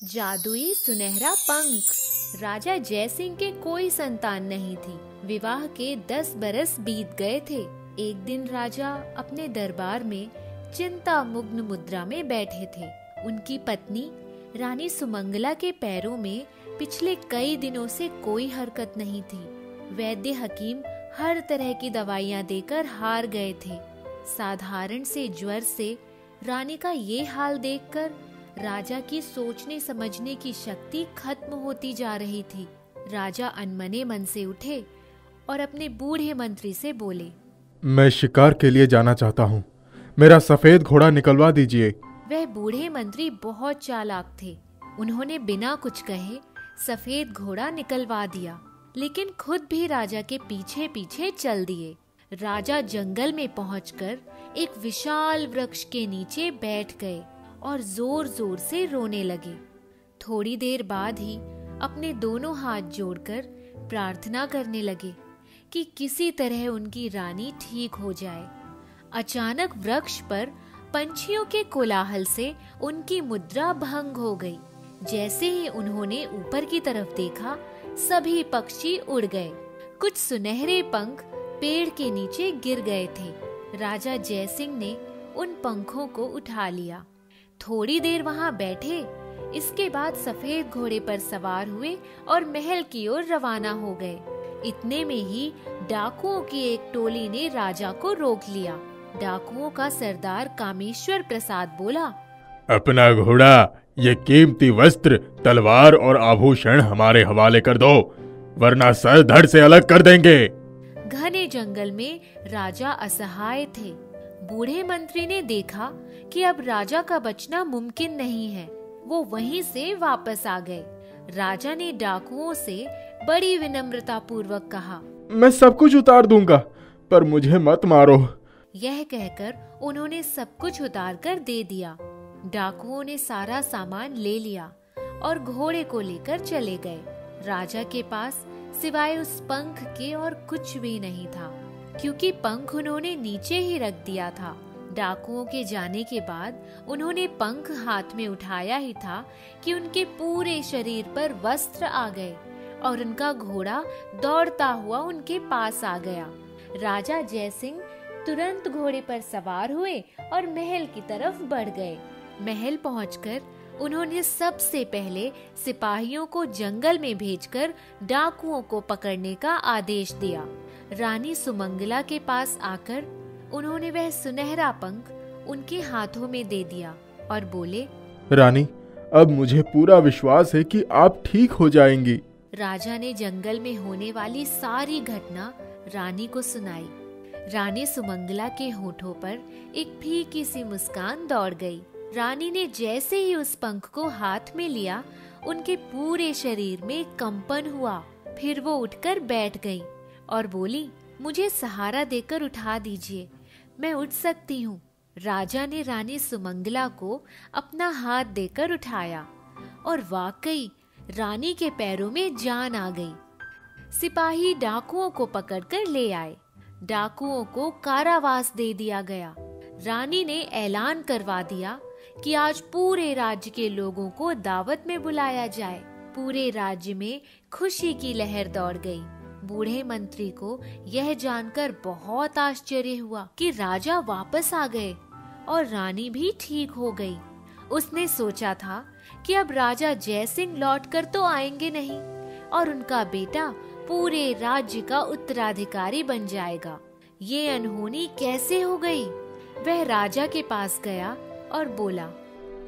जादुई सुनहरा पंख। राजा जयसिंह के कोई संतान नहीं थी। विवाह के 10 बरस बीत गए थे। एक दिन राजा अपने दरबार में चिंता मुग्न मुद्रा में बैठे थे। उनकी पत्नी रानी सुमंगला के पैरों में पिछले कई दिनों से कोई हरकत नहीं थी। वैद्य हकीम हर तरह की दवाइयां देकर हार गए थे। साधारण से ज्वर से रानी का ये हाल देखकर राजा की सोचने समझने की शक्ति खत्म होती जा रही थी। राजा अनमने मन से उठे और अपने बूढ़े मंत्री से बोले, मैं शिकार के लिए जाना चाहता हूँ, मेरा सफेद घोड़ा निकलवा दीजिए। वह बूढ़े मंत्री बहुत चालाक थे। उन्होंने बिना कुछ कहे सफेद घोड़ा निकलवा दिया, लेकिन खुद भी राजा के पीछे पीछे चल दिए। राजा जंगल में पहुंचकर एक विशाल वृक्ष के नीचे बैठ गए और जोर जोर से रोने लगे। थोड़ी देर बाद ही अपने दोनों हाथ जोड़कर प्रार्थना करने लगे कि किसी तरह उनकी रानी ठीक हो जाए। अचानक वृक्ष पर पंछियों के कोलाहल से उनकी मुद्रा भंग हो गई। जैसे ही उन्होंने ऊपर की तरफ देखा, सभी पक्षी उड़ गए। कुछ सुनहरे पंख पेड़ के नीचे गिर गए थे। राजा जयसिंह ने उन पंखों को उठा लिया। थोड़ी देर वहां बैठे। इसके बाद सफेद घोड़े पर सवार हुए और महल की ओर रवाना हो गए। इतने में ही डाकुओं की एक टोली ने राजा को रोक लिया। डाकुओं का सरदार कामेश्वर प्रसाद बोला, अपना घोड़ा, ये कीमती वस्त्र, तलवार और आभूषण हमारे हवाले कर दो, वरना सर धड़ से अलग कर देंगे। घने जंगल में राजा असहाय थे। बूढ़े मंत्री ने देखा कि अब राजा का बचना मुमकिन नहीं है। वो वहीं से वापस आ गए। राजा ने डाकुओं से बड़ी विनम्रता पूर्वक कहा, मैं सब कुछ उतार दूंगा, पर मुझे मत मारो। यह कहकर उन्होंने सब कुछ उतार कर दे दिया। डाकुओं ने सारा सामान ले लिया और घोड़े को लेकर चले गए। राजा के पास सिवाय उस पंख के और कुछ भी नहीं था, क्योंकि पंख उन्होंने नीचे ही रख दिया था। डाकुओं के जाने के बाद उन्होंने पंख हाथ में उठाया ही था कि उनके पूरे शरीर पर वस्त्र आ गए और उनका घोड़ा दौड़ता हुआ उनके पास आ गया। राजा जयसिंह तुरंत घोड़े पर सवार हुए और महल की तरफ बढ़ गए। महल पहुंचकर उन्होंने सबसे पहले सिपाहियों को जंगल में भेजकर डाकुओं को पकड़ने का आदेश दिया। रानी सुमंगला के पास आकर उन्होंने वह सुनहरा पंख उनके हाथों में दे दिया और बोले, रानी, अब मुझे पूरा विश्वास है कि आप ठीक हो जाएंगी। राजा ने जंगल में होने वाली सारी घटना रानी को सुनाई। रानी सुमंगला के होठों पर एक फीकी सी मुस्कान दौड़ गई। रानी ने जैसे ही उस पंख को हाथ में लिया, उनके पूरे शरीर में कंपन हुआ। फिर वो उठकर बैठ गई और बोली, मुझे सहारा देकर उठा दीजिए, मैं उठ सकती हूँ। राजा ने रानी सुमंगला को अपना हाथ देकर उठाया और वाकई रानी के पैरों में जान आ गई। सिपाही डाकुओं को पकड़कर ले आए। डाकुओं को कारावास दे दिया गया। रानी ने ऐलान करवा दिया कि आज पूरे राज्य के लोगों को दावत में बुलाया जाए। पूरे राज्य में खुशी की लहर दौड़ गई। बूढ़े मंत्री को यह जानकर बहुत आश्चर्य हुआ कि राजा वापस आ गए और रानी भी ठीक हो गई। उसने सोचा था कि अब राजा जयसिंह लौटकर तो आएंगे नहीं और उनका बेटा पूरे राज्य का उत्तराधिकारी बन जाएगा। ये अनहोनी कैसे हो गई? वह राजा के पास गया और बोला,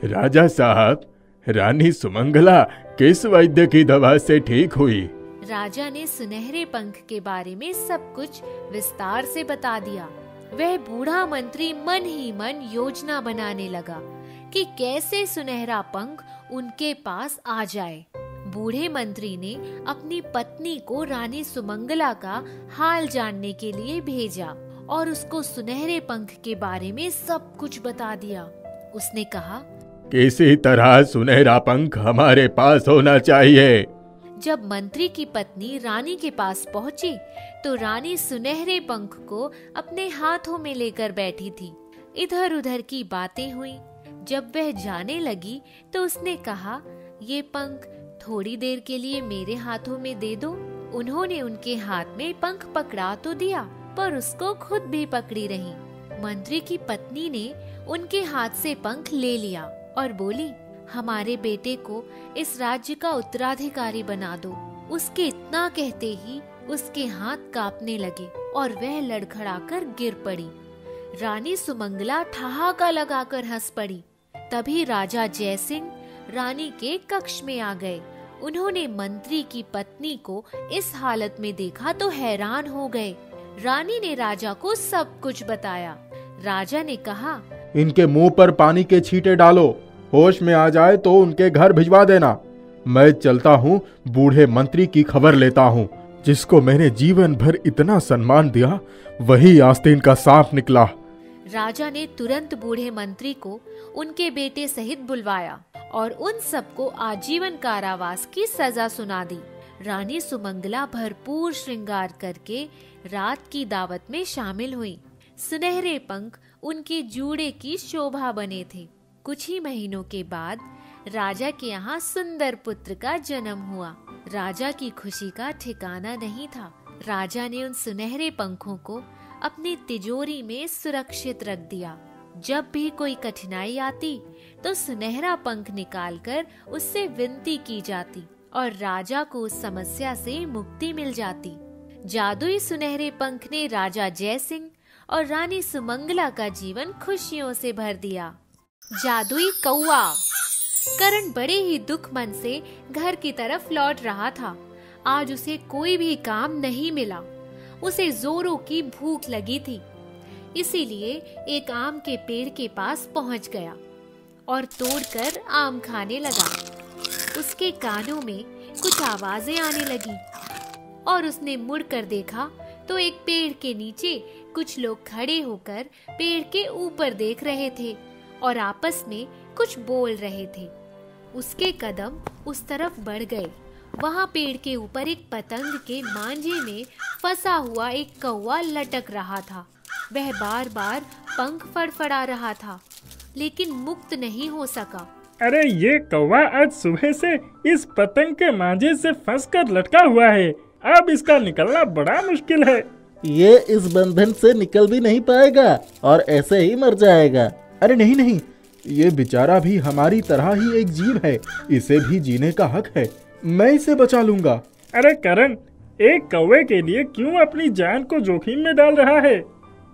राजा साहब, रानी सुमंगला किस वैद्य की दवा से ठीक हुई? राजा ने सुनहरे पंख के बारे में सब कुछ विस्तार से बता दिया। वह बूढ़ा मंत्री मन ही मन योजना बनाने लगा कि कैसे सुनहरा पंख उनके पास आ जाए। बूढ़े मंत्री ने अपनी पत्नी को रानी सुमंगला का हाल जानने के लिए भेजा और उसको सुनहरे पंख के बारे में सब कुछ बता दिया। उसने कहा, किसी तरह सुनहरा पंख हमारे पास होना चाहिए। जब मंत्री की पत्नी रानी के पास पहुंची तो रानी सुनहरे पंख को अपने हाथों में लेकर बैठी थी। इधर उधर की बातें हुई। जब वह जाने लगी तो उसने कहा, ये पंख थोड़ी देर के लिए मेरे हाथों में दे दो। उन्होंने उनके हाथ में पंख पकड़ा तो दिया, पर उसको खुद भी पकड़ी रही। मंत्री की पत्नी ने उनके हाथ से पंख ले लिया और बोली, हमारे बेटे को इस राज्य का उत्तराधिकारी बना दो। उसके इतना कहते ही उसके हाथ कांपने लगे और वह लड़खड़ाकर गिर पड़ी। रानी सुमंगला ठहाका लगाकर हंस पड़ी। तभी राजा जयसिंह रानी के कक्ष में आ गए। उन्होंने मंत्री की पत्नी को इस हालत में देखा तो हैरान हो गए। रानी ने राजा को सब कुछ बताया। राजा ने कहा, इनके मुंह पर पानी के छींटे डालो, होश में आ जाए तो उनके घर भिजवा देना। मैं चलता हूँ, बूढ़े मंत्री की खबर लेता हूँ। जिसको मैंने जीवन भर इतना सम्मान दिया, वही आस्तीन का सांप निकला। राजा ने तुरंत बूढ़े मंत्री को उनके बेटे सहित बुलवाया और उन सबको आजीवन कारावास की सजा सुना दी। रानी सुमंगला भरपूर श्रृंगार करके रात की दावत में शामिल हुई। सुनहरे पंख उनके जूड़े की शोभा बने थे। कुछ ही महीनों के बाद राजा के यहाँ सुंदर पुत्र का जन्म हुआ। राजा की खुशी का ठिकाना नहीं था। राजा ने उन सुनहरे पंखों को अपनी तिजोरी में सुरक्षित रख दिया। जब भी कोई कठिनाई आती तो सुनहरा पंख निकालकर उससे विनती की जाती और राजा को उस समस्या से मुक्ति मिल जाती। जादुई सुनहरे पंख ने राजा जयसिंह और रानी सुमंगला का जीवन खुशियों से भर दिया। जादुई कौवा। करण बड़े ही दुख मन से घर की तरफ लौट रहा था। आज उसे कोई भी काम नहीं मिला। उसे जोरों की भूख लगी थी, इसीलिए एक आम के पेड़ के पास पहुंच गया और तोड़कर आम खाने लगा। उसके कानों में कुछ आवाजें आने लगी और उसने मुड़कर देखा तो एक पेड़ के नीचे कुछ लोग खड़े होकर पेड़ के ऊपर देख रहे थे और आपस में कुछ बोल रहे थे। उसके कदम उस तरफ बढ़ गए। वहाँ पेड़ के ऊपर एक पतंग के मांझे में फंसा हुआ एक कौवा लटक रहा था। वह बार बार पंख फड़फड़ा रहा था, लेकिन मुक्त नहीं हो सका। अरे ये कौवा आज सुबह से इस पतंग के मांझे से फंसकर लटका हुआ है। अब इसका निकलना बड़ा मुश्किल है। ये इस बंधन से निकल भी नहीं पाएगा और ऐसे ही मर जाएगा। अरे नहीं नहीं, ये बेचारा भी हमारी तरह ही एक जीव है, इसे भी जीने का हक है। मैं इसे बचा लूंगा। अरे करण, एक कौवे के लिए क्यों अपनी जान को जोखिम में डाल रहा है?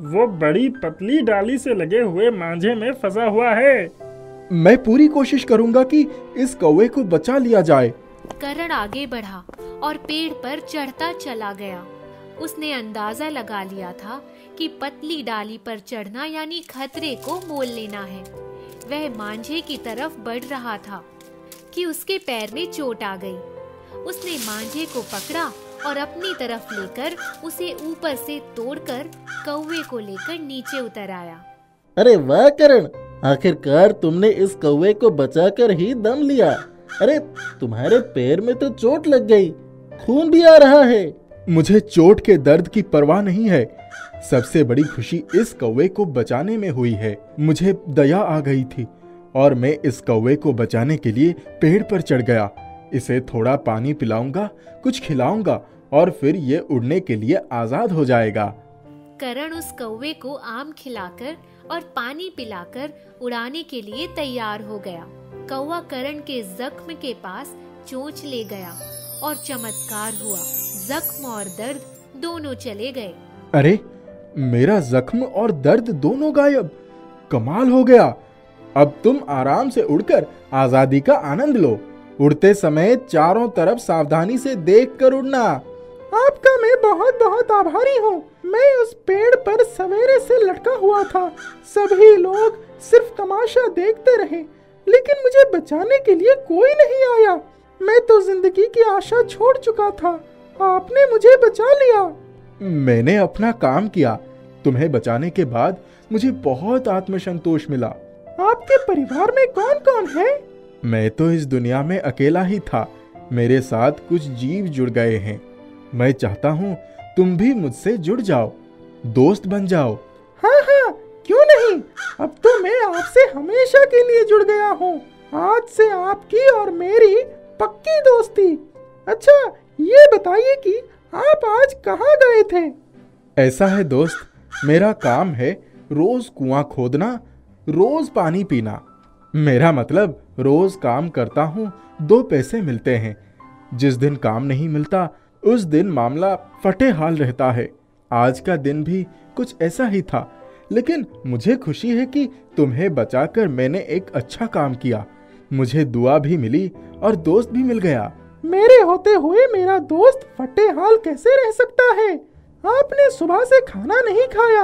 वो बड़ी पतली डाली से लगे हुए मांझे में फंसा हुआ है। मैं पूरी कोशिश करूंगा कि इस कौवे को बचा लिया जाए। करण आगे बढ़ा और पेड़ पर चढ़ता चला गया। उसने अंदाजा लगा लिया था कि पतली डाली पर चढ़ना यानी खतरे को मोल लेना है। वह मांझे की तरफ बढ़ रहा था कि उसके पैर में चोट आ गई। उसने मांझे को पकड़ा और अपनी तरफ लेकर उसे ऊपर से तोड़कर कौवे को लेकर नीचे उतर आया। अरे वाह करण, आखिरकार तुमने इस कौवे को बचाकर ही दम लिया। अरे तुम्हारे पैर में तो चोट लग गई, खून भी आ रहा है। मुझे चोट के दर्द की परवाह नहीं है। सबसे बड़ी खुशी इस कौवे को बचाने में हुई है। मुझे दया आ गई थी और मैं इस कौवे को बचाने के लिए पेड़ पर चढ़ गया। इसे थोड़ा पानी पिलाऊंगा, कुछ खिलाऊंगा और फिर ये उड़ने के लिए आजाद हो जाएगा। करण उस कौवे को आम खिलाकर और पानी पिलाकर उड़ाने के लिए तैयार हो गया। कौवा करण के जख्म के पास चोंच ले गया और चमत्कार हुआ। जख्म और दर्द दोनों चले गए। अरे मेरा जख्म और दर्द दोनों गायब। कमाल हो गया। अब तुम आराम से उड़कर आजादी का आनंद लो। उड़ते समय चारों तरफ सावधानी से देखकर उड़ना। आपका मैं बहुत बहुत आभारी हूँ। मैं उस पेड़ पर सवेरे से लटका हुआ था। सभी लोग सिर्फ तमाशा देखते रहे, लेकिन मुझे बचाने के लिए कोई नहीं आया। मैं तो जिंदगी की आशा छोड़ चुका था। आपने मुझे बचा लिया। मैंने अपना काम किया। तुम्हें बचाने के बाद मुझे बहुत आत्मसंतोष मिला। आपके परिवार में कौन कौन है? मैं तो इस दुनिया में अकेला ही था। मेरे साथ कुछ जीव जुड़ गए हैं। मैं चाहता हूँ तुम भी मुझसे जुड़ जाओ, दोस्त बन जाओ। हाँ हाँ, क्यों नहीं। अब तो मैं आपसे हमेशा के लिए जुड़ गया हूँ। आज से आपकी और मेरी पक्की दोस्ती। अच्छा, ये बताइए कि आप आज कहाँ गए थे? ऐसा है दोस्त, मेरा काम है रोज कुआं खोदना, रोज पानी पीना। मेरा मतलब रोज काम करता हूँ, 2 पैसे मिलते हैं। जिस दिन काम नहीं मिलता उस दिन मामला फटे हाल रहता है। आज का दिन भी कुछ ऐसा ही था, लेकिन मुझे खुशी है कि तुम्हें बचाकर मैंने एक अच्छा काम किया। मुझे दुआ भी मिली और दोस्त भी मिल गया। मेरे होते हुए मेरा दोस्त फटे हाल कैसे रह सकता है? आपने सुबह से खाना नहीं खाया।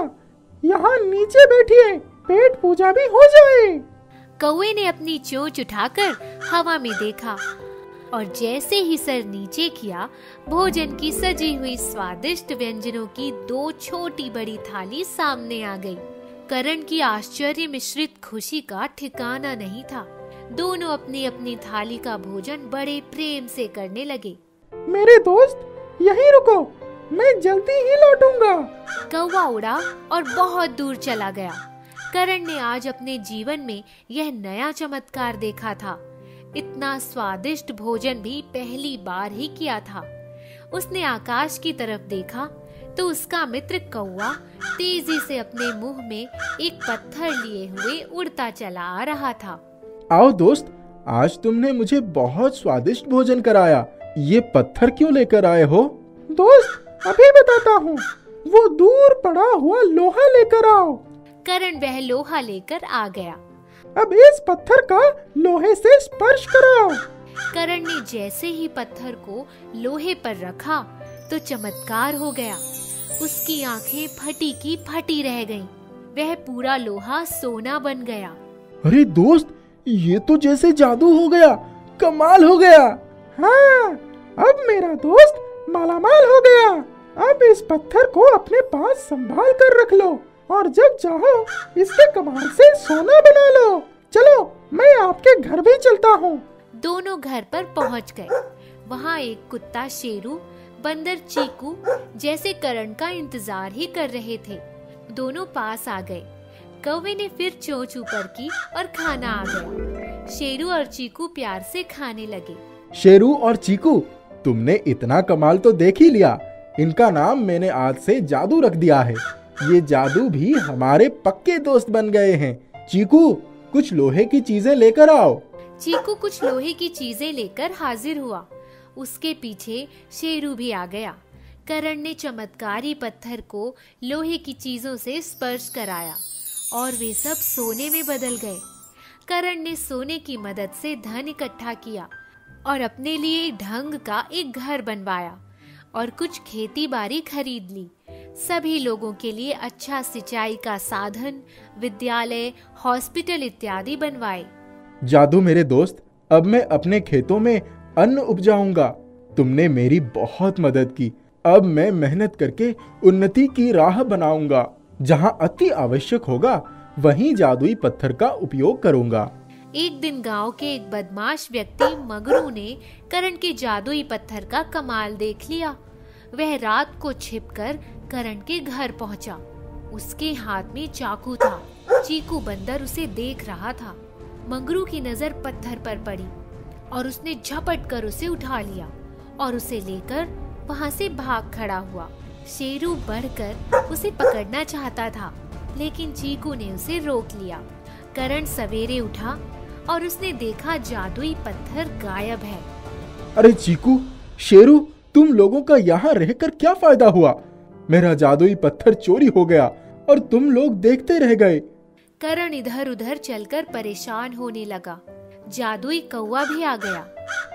यहाँ नीचे बैठिए, पेट पूजा भी हो जाए। कौवे ने अपनी चोंच उठाकर हवा में देखा और जैसे ही सर नीचे किया, भोजन की सजी हुई स्वादिष्ट व्यंजनों की 2 छोटी बड़ी थाली सामने आ गई। करण की आश्चर्य मिश्रित खुशी का ठिकाना नहीं था। दोनों अपनी अपनी थाली का भोजन बड़े प्रेम से करने लगे। मेरे दोस्त यहीं रुको, मैं जल्दी ही लौटूंगा। कौवा उड़ा और बहुत दूर चला गया। करण ने आज अपने जीवन में यह नया चमत्कार देखा था। इतना स्वादिष्ट भोजन भी पहली बार ही किया था। उसने आकाश की तरफ देखा तो उसका मित्र कौवा तेजी से अपने मुंह में एक पत्थर लिए हुए उड़ता चला आ रहा था। आओ दोस्त, आज तुमने मुझे बहुत स्वादिष्ट भोजन कराया। ये पत्थर क्यों लेकर आए हो? दोस्त अभी बताता हूँ, वो दूर पड़ा हुआ लोहा लेकर आओ। करण वह लोहा लेकर आ गया। अब इस पत्थर का लोहे से स्पर्श कराओ। करण ने जैसे ही पत्थर को लोहे पर रखा तो चमत्कार हो गया। उसकी आंखें फटी की फटी रह गईं। वह पूरा लोहा सोना बन गया। अरे दोस्त, ये तो जैसे जादू हो गया, कमाल हो गया। हाँ, अब मेरा दोस्त मालामाल हो गया। अब इस पत्थर को अपने पास संभाल कर रख लो और जब चाहो इसके कमाल से सोना बना लो। चलो, मैं आपके घर भी चलता हूँ। दोनों घर पर पहुँच गए। वहाँ एक कुत्ता शेरू, बंदर चीकू जैसे करण का इंतजार ही कर रहे थे। दोनों पास आ गए। कौवे ने फिर चोंच ऊपर की और खाना आ गया। शेरू और चीकू प्यार से खाने लगे। शेरू और चीकू, तुमने इतना कमाल तो देख ही लिया। इनका नाम मैंने आज से जादू रख दिया है। ये जादू भी हमारे पक्के दोस्त बन गए हैं। चीकू, कुछ लोहे की चीजें लेकर आओ। चीकू कुछ लोहे की चीजें लेकर हाजिर हुआ। उसके पीछे शेरू भी आ गया। करण ने चमत्कारी पत्थर को लोहे की चीजों से स्पर्श कराया और वे सब सोने में बदल गए। करण ने सोने की मदद से धन इकट्ठा किया और अपने लिए ढंग का एक घर बनवाया और कुछ खेती बाड़ी खरीद ली। सभी लोगों के लिए अच्छा सिंचाई का साधन, विद्यालय, हॉस्पिटल इत्यादि बनवाए। जादू मेरे दोस्त, अब मैं अपने खेतों में अन्न उपजाऊंगा। तुमने मेरी बहुत मदद की। अब मैं मेहनत करके उन्नति की राह बनाऊंगा। जहाँ अति आवश्यक होगा वहीं जादुई पत्थर का उपयोग करूंगा। एक दिन गांव के एक बदमाश व्यक्ति मगरू ने करण के जादुई पत्थर का कमाल देख लिया। वह रात को छिपकर करण के घर पहुंचा। उसके हाथ में चाकू था। चीकू बंदर उसे देख रहा था। मगरू की नजर पत्थर पर पड़ी और उसने झपट कर उसे उठा लिया और उसे लेकर वहां से भाग खड़ा हुआ। शेरू बढ़कर उसे पकड़ना चाहता था, लेकिन चीकू ने उसे रोक लिया। करण सवेरे उठा और उसने देखा जादुई पत्थर गायब है। अरे चीकू, शेरू, तुम लोगों का यहाँ रहकर क्या फायदा हुआ? मेरा जादुई पत्थर चोरी हो गया और तुम लोग देखते रह गए। करण इधर उधर चलकर परेशान होने लगा। जादुई कौवा भी आ गया।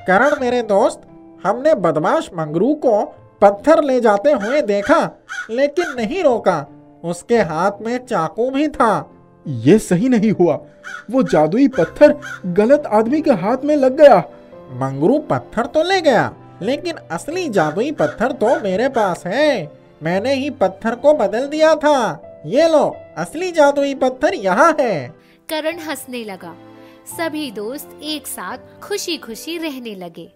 करण मेरे दोस्त, हमने बदमाश मंगरू को पत्थर ले जाते हुए देखा, लेकिन नहीं रोका। उसके हाथ में चाकू भी था। ये सही नहीं हुआ। वो जादुई पत्थर गलत आदमी के हाथ में लग गया। मंगरू पत्थर तो ले गया, लेकिन असली जादुई पत्थर तो मेरे पास है। मैंने ही पत्थर को बदल दिया था। ये लो, असली जादुई पत्थर यहाँ है। करण हंसने लगा। सभी दोस्त एक साथ खुशी खुशी रहने लगे।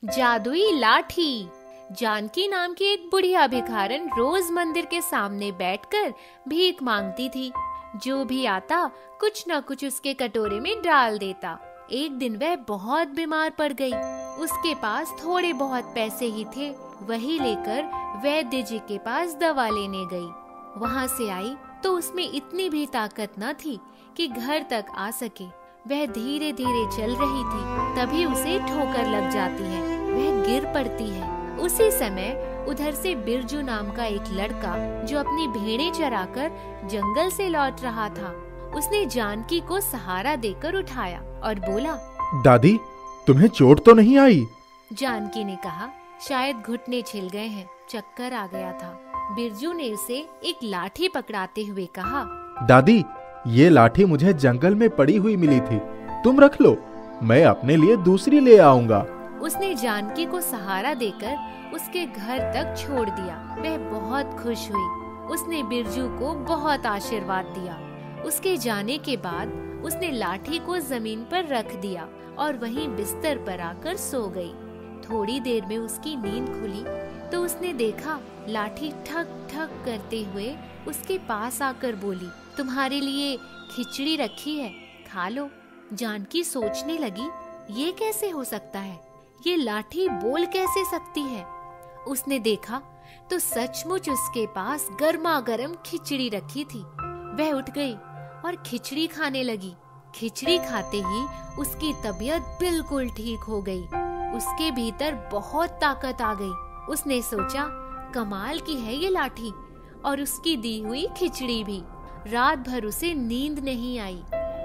जादुई लाठी। जानकी नाम की एक बुढ़िया भिखारन रोज मंदिर के सामने बैठकर भीख मांगती थी। जो भी आता कुछ न कुछ उसके कटोरे में डाल देता। एक दिन वह बहुत बीमार पड़ गई। उसके पास थोड़े बहुत पैसे ही थे, वही लेकर वैद्य जी के पास दवा लेने गई। वहाँ से आई तो उसमें इतनी भी ताकत न थी कि घर तक आ सके। वह धीरे धीरे चल रही थी, तभी उसे ठोकर लग जाती है, वह गिर पड़ती है। उसी समय उधर से बिरजू नाम का एक लड़का, जो अपनी भेड़ें चराकर जंगल से लौट रहा था, उसने जानकी को सहारा देकर उठाया और बोला, दादी, तुम्हें चोट तो नहीं आई? जानकी ने कहा, शायद घुटने छिल गए हैं, चक्कर आ गया था। बिरजू ने उसे एक लाठी पकड़ाते हुए कहा, दादी, ये लाठी मुझे जंगल में पड़ी हुई मिली थी, तुम रख लो, मैं अपने लिए दूसरी ले आऊंगा। उसने जानकी को सहारा देकर उसके घर तक छोड़ दिया। वह बहुत खुश हुई। उसने बिरजू को बहुत आशीर्वाद दिया। उसके जाने के बाद उसने लाठी को जमीन पर रख दिया और वहीं बिस्तर पर आकर सो गई। थोड़ी देर में उसकी नींद खुली तो उसने देखा लाठी ठक ठक करते हुए उसके पास आकर बोली, तुम्हारे लिए खिचड़ी रखी है, खा लो। जानकी सोचने लगी, ये कैसे हो सकता है, ये लाठी बोल कैसे सकती है। उसने देखा तो सचमुच उसके पास गर्मा गर्म खिचड़ी रखी थी। वह उठ गई और खिचड़ी खाने लगी। खिचड़ी खाते ही उसकी तबीयत बिल्कुल ठीक हो गई। उसके भीतर बहुत ताकत आ गई। उसने सोचा, कमाल की है ये लाठी और उसकी दी हुई खिचड़ी भी। रात भर उसे नींद नहीं आई।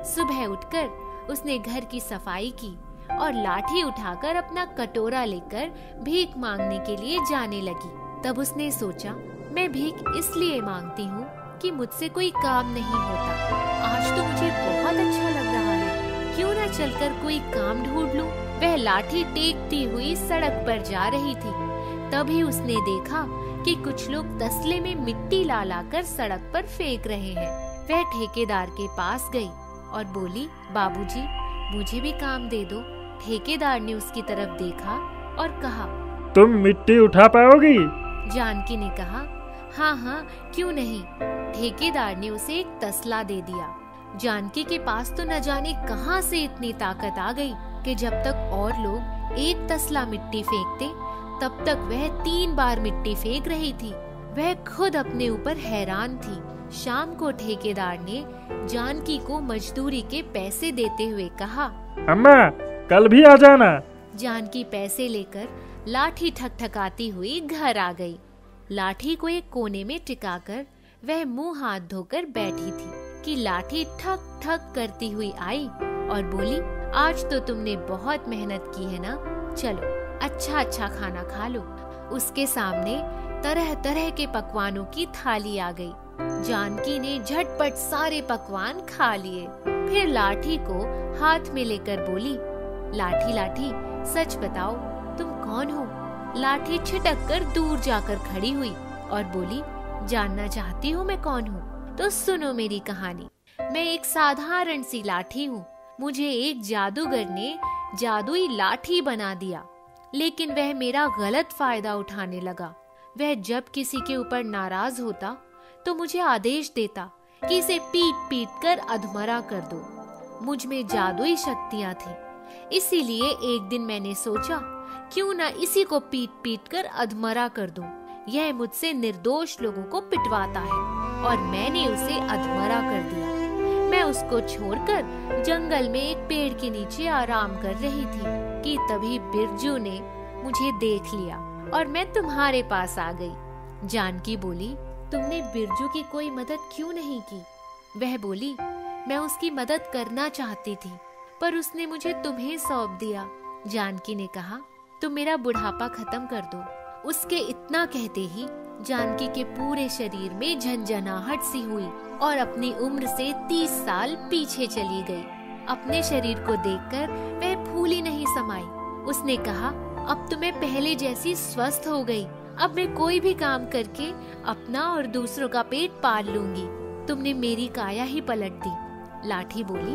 सुबह उठकर उसने घर की सफाई की और लाठी उठाकर अपना कटोरा लेकर भीख मांगने के लिए जाने लगी। तब उसने सोचा, मैं भीख इसलिए मांगती हूँ कि मुझसे कोई काम नहीं होता। आज तो मुझे बहुत अच्छा लग रहा है, क्यों न चलकर कोई काम ढूंढ लूं। वह लाठी टेकती हुई सड़क पर जा रही थी। तभी उसने देखा कि कुछ लोग तसले में मिट्टी ला लाकर सड़क पर फेंक रहे हैं। वह ठेकेदार के पास गई और बोली, बाबूजी, मुझे भी काम दे दो। ठेकेदार ने उसकी तरफ देखा और कहा, तुम मिट्टी उठा पाओगी? जानकी ने कहा, हाँ हाँ, क्यों नहीं। ठेकेदार ने उसे एक तसला दे दिया। जानकी के पास तो न जाने कहां से इतनी ताकत आ गई कि जब तक और लोग एक तसला मिट्टी फेंकते, तब तक वह 3 बार मिट्टी फेंक रही थी। वह खुद अपने ऊपर हैरान थी। शाम को ठेकेदार ने जानकी को मजदूरी के पैसे देते हुए कहा, अम्मा, कल भी आ जाना। जानकी पैसे लेकर लाठी ठकठकाती हुई घर आ गई। लाठी को एक कोने में टिकाकर वह मुंह हाथ धोकर बैठी थी कि लाठी ठक ठक करती हुई आई और बोली, आज तो तुमने बहुत मेहनत की है ना, चलो अच्छा अच्छा खाना खा लो। उसके सामने तरह तरह के पकवानों की थाली आ गई। जानकी ने झटपट सारे पकवान खा लिए। फिर लाठी को हाथ में लेकर बोली, लाठी लाठी, सच बताओ तुम कौन हो। लाठी छिटक कर दूर जाकर खड़ी हुई और बोली, जानना चाहती हो मैं कौन हूँ? तो सुनो मेरी कहानी। मैं एक साधारण सी लाठी हूँ। मुझे एक जादूगर ने जादुई लाठी बना दिया, लेकिन वह मेरा गलत फायदा उठाने लगा। वह जब किसी के ऊपर नाराज होता तो मुझे आदेश देता कि इसे पीट पीट कर अधमरा कर दो। मुझ में जादुई शक्तियाँ थी, इसीलिए एक दिन मैंने सोचा, क्यों ना इसी को पीट पीट कर अधमरा कर दूं। यह मुझसे निर्दोष लोगों को पिटवाता है और मैंने उसे अधमरा कर दिया। मैं उसको छोड़कर जंगल में एक पेड़ के नीचे आराम कर रही थी कि तभी बिरजू ने मुझे देख लिया और मैं तुम्हारे पास आ गई। जानकी बोली, तुमने बिरजू की कोई मदद क्यों नहीं की? वह बोली, मैं उसकी मदद करना चाहती थी, पर उसने मुझे तुम्हें सौंप दिया। जानकी ने कहा, तुम मेरा बुढ़ापा खत्म कर दो। उसके इतना कहते ही जानकी के पूरे शरीर में झंझनाहट सी हुई और अपनी उम्र से 30 साल पीछे चली गई। अपने शरीर को देखकर वह फूली नहीं समाई। उसने कहा, अब तो मैं पहले जैसी स्वस्थ हो गई। अब मैं कोई भी काम करके अपना और दूसरों का पेट पाल लूंगी। तुमने मेरी काया ही पलट दी। लाठी बोली,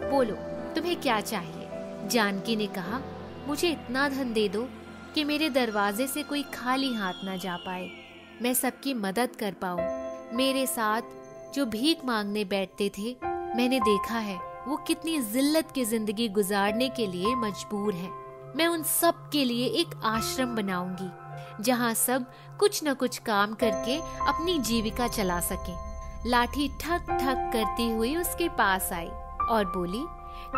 बोलो तुम्हें क्या चाहिए? जानकी ने कहा, मुझे इतना धन दे दो कि मेरे दरवाजे से कोई खाली हाथ न जा पाए। मैं सबकी मदद कर पाऊं। मेरे साथ जो भीख मांगने बैठते थे, मैंने देखा है वो कितनी जिल्लत की जिंदगी गुजारने के लिए मजबूर है। मैं उन सब के लिए एक आश्रम बनाऊंगी जहाँ सब कुछ न कुछ काम करके अपनी जीविका चला सके। लाठी ठक ठक करती हुई उसके पास आई और बोली,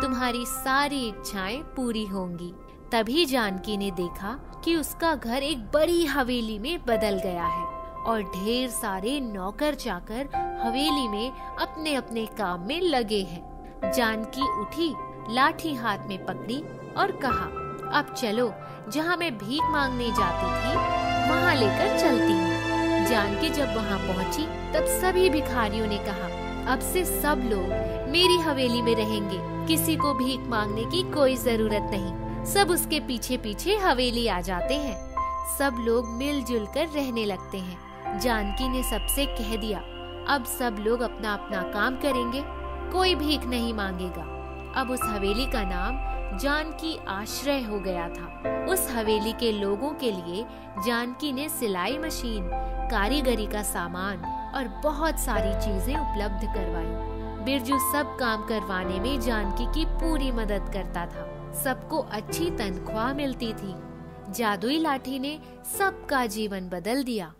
तुम्हारी सारी इच्छाएं पूरी होंगी। तभी जानकी ने देखा कि उसका घर एक बड़ी हवेली में बदल गया है और ढेर सारे नौकर चाकर हवेली में अपने अपने काम में लगे हैं। जानकी उठी, लाठी हाथ में पकड़ी और कहा, अब चलो, जहाँ मैं भीख मांगने जाती थी वहाँ लेकर चलती हूँ। जानकी जब वहाँ पहुँची तब सभी भिखारियों ने कहा, अब से सब लोग मेरी हवेली में रहेंगे, किसी को भीख मांगने की कोई जरूरत नहीं। सब उसके पीछे पीछे हवेली आ जाते हैं। सब लोग मिलजुल कर रहने लगते हैं। जानकी ने सबसे कह दिया, अब सब लोग अपना अपना काम करेंगे, कोई भीख नहीं मांगेगा। अब उस हवेली का नाम जानकी आश्रय हो गया था। उस हवेली के लोगों के लिए जानकी ने सिलाई मशीन, कारीगरी का सामान और बहुत सारी चीजें उपलब्ध करवाई। बिरजू सब काम करवाने में जानकी की पूरी मदद करता था। सबको अच्छी तनख्वाह मिलती थी। जादुई लाठी ने सबका जीवन बदल दिया।